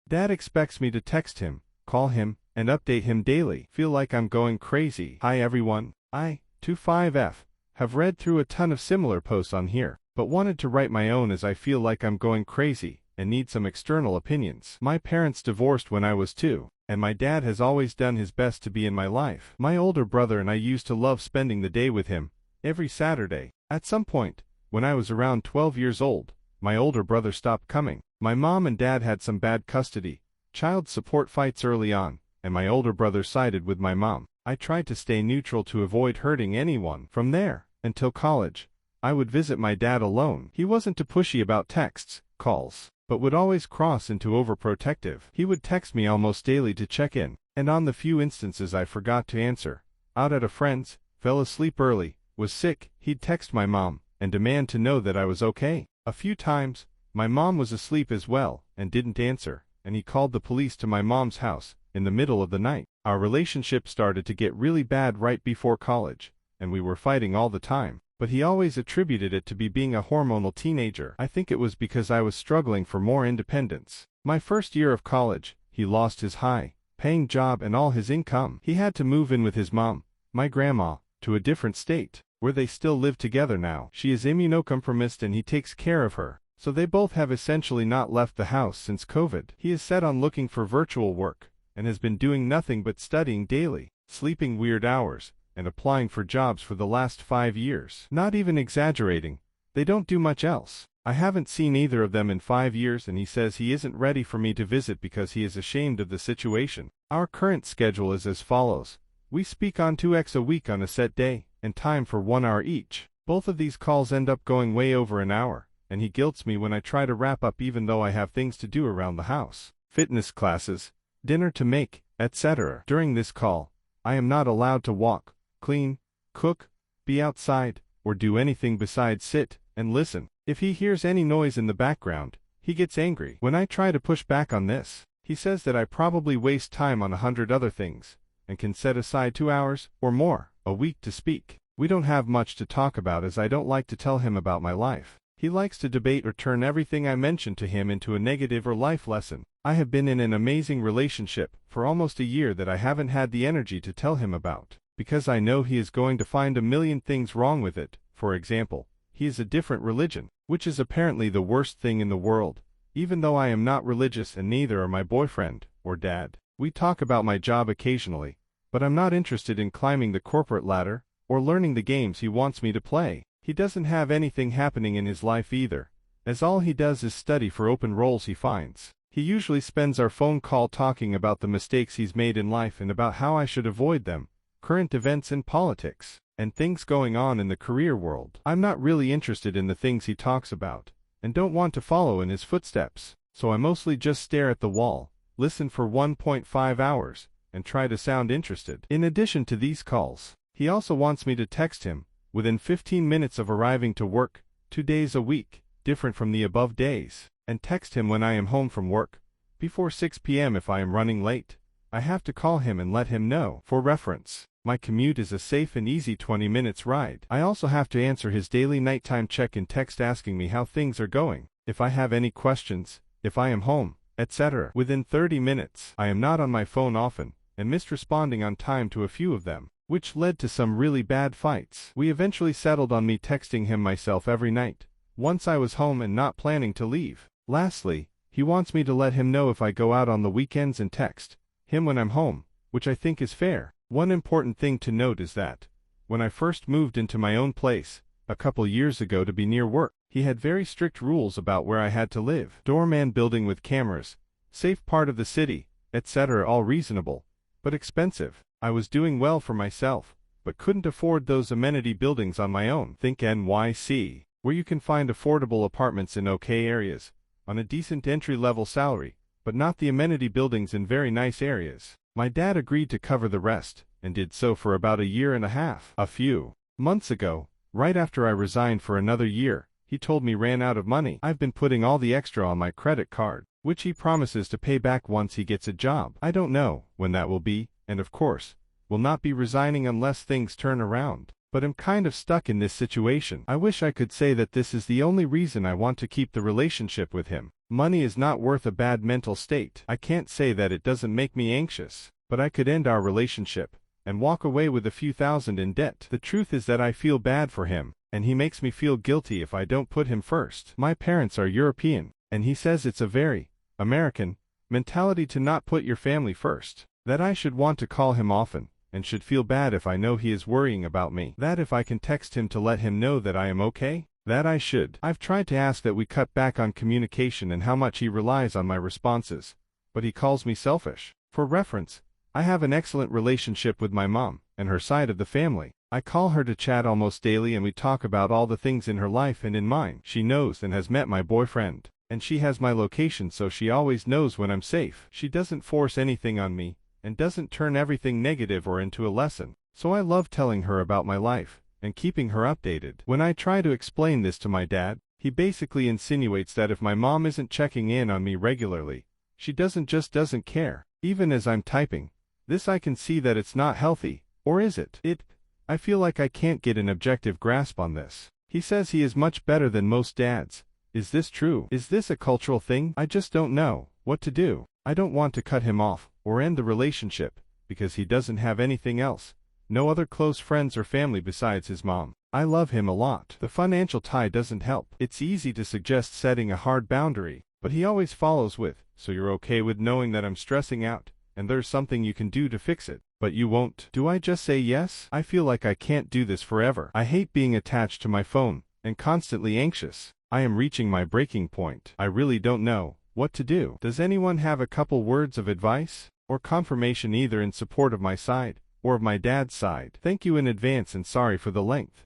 Dad expects me to text him, call him, and update him daily. Feel like I'm going crazy. Hi everyone. I, 25F, have read through a ton of similar posts on here, but wanted to write my own as I feel like I'm going crazy and need some external opinions. My parents divorced when I was 2, and my dad has always done his best to be in my life. My older brother and I used to love spending the day with him, every Saturday. At some point, when I was around 12 years old, my older brother stopped coming. My mom and dad had some bad custody, child support fights early on, and my older brother sided with my mom. I tried to stay neutral to avoid hurting anyone. From there, until college, I would visit my dad alone. He wasn't too pushy about texts, calls, but would always cross into overprotective. He would text me almost daily to check in, and on the few instances I forgot to answer, out at a friend's, fell asleep early, was sick, he'd text my mom and demand to know that I was okay. A few times, my mom was asleep as well and didn't answer, and he called the police to my mom's house in the middle of the night. Our relationship started to get really bad right before college, and we were fighting all the time, but he always attributed it to being a hormonal teenager. I think it was because I was struggling for more independence. My first year of college, he lost his high-paying job and all his income. He had to move in with his mom, my grandma, to a different state, where they still live together now. She is immunocompromised and he takes care of her, so they both have essentially not left the house since COVID. He is set on looking for virtual work, and has been doing nothing but studying daily, sleeping weird hours, and applying for jobs for the last 5 years. Not even exaggerating, they don't do much else. I haven't seen either of them in 5 years and he says he isn't ready for me to visit because he is ashamed of the situation. Our current schedule is as follows. We speak on 2x a week on a set day, and time for 1 hour each. Both of these calls end up going way over an hour, and he guilts me when I try to wrap up even though I have things to do around the house. Fitness classes, dinner to make, etc. During this call, I am not allowed to walk, clean, cook, be outside, or do anything besides sit and listen. If he hears any noise in the background, he gets angry. When I try to push back on this, he says that I probably waste time on 100 other things, and can set aside 2 hours, or more, a week to speak. We don't have much to talk about as I don't like to tell him about my life. He likes to debate or turn everything I mention to him into a negative or life lesson. I have been in an amazing relationship for almost a year that I haven't had the energy to tell him about, because I know he is going to find a million things wrong with it. For example, he is a different religion, which is apparently the worst thing in the world, even though I am not religious and neither are my boyfriend or dad. We talk about my job occasionally, but I'm not interested in climbing the corporate ladder or learning the games he wants me to play. He doesn't have anything happening in his life either, as all he does is study for open roles he finds. He usually spends our phone call talking about the mistakes he's made in life and about how I should avoid them, current events in politics, and things going on in the career world. I'm not really interested in the things he talks about, and don't want to follow in his footsteps, so I mostly just stare at the wall, listen for 1.5 hours, and try to sound interested. In addition to these calls, he also wants me to text him within 15 minutes of arriving to work, 2 days a week, different from the above days, and text him when I am home from work, before 6 p.m. if I am running late. I have to call him and let him know. For reference, my commute is a safe and easy 20 minutes ride. I also have to answer his daily nighttime check-in text asking me how things are going, if I have any questions, if I am home, etc. within 30 minutes. I am not on my phone often, and missed responding on time to a few of them, which led to some really bad fights. We eventually settled on me texting him myself every night, once I was home and not planning to leave. Lastly, he wants me to let him know if I go out on the weekends and text him when I'm home, which I think is fair. One important thing to note is that, when I first moved into my own place, a couple years ago to be near work, he had very strict rules about where I had to live. Doorman building with cameras, safe part of the city, etc. all reasonable, but expensive. I was doing well for myself, but couldn't afford those amenity buildings on my own. Think NYC, where you can find affordable apartments in okay areas, on a decent entry-level salary, but not the amenity buildings in very nice areas. My dad agreed to cover the rest, and did so for about 1.5 years. A few months ago, right after I resigned for another year, he told me ran out of money. I've been putting all the extra on my credit card, which he promises to pay back once he gets a job. I don't know when that will be, and of course, will not be resigning unless things turn around. But I'm kind of stuck in this situation. I wish I could say that this is the only reason I want to keep the relationship with him, Money is not worth a bad mental state. I can't say that it doesn't make me anxious, but I could end our relationship and walk away with a few thousand in debt. The truth is that I feel bad for him, and he makes me feel guilty if I don't put him first. My parents are European, and he says it's a very American mentality to not put your family first. That I should want to call him often, and should feel bad if I know he is worrying about me. That if I can text him to let him know that I am okay, that I should. I've tried to ask that we cut back on communication and how much he relies on my responses, but he calls me selfish. For reference, I have an excellent relationship with my mom and her side of the family. I call her to chat almost daily and we talk about all the things in her life and in mine. She knows and has met my boyfriend, and she has my location so she always knows when I'm safe. She doesn't force anything on me, and doesn't turn everything negative or into a lesson, so I love telling her about my life and keeping her updated. When I try to explain this to my dad, he basically insinuates that if my mom isn't checking in on me regularly, she doesn't care. Even as I'm typing this, I can see that it's not healthy, or is it? I feel like I can't get an objective grasp on this. He says he is much better than most dads. Is this true? Is this a cultural thing? I just don't know what to do. I don't want to cut him off or end the relationship, because he doesn't have anything else. No other close friends or family besides his mom. I love him a lot. The financial tie doesn't help. It's easy to suggest setting a hard boundary, but he always follows with, so you're okay with knowing that I'm stressing out, and there's something you can do to fix it. But you won't. Do I just say yes? I feel like I can't do this forever. I hate being attached to my phone and constantly anxious. I am reaching my breaking point. I really don't know what to do. Does anyone have a couple words of advice or confirmation either in support of my side or of my dad's side? Thank you in advance and sorry for the length.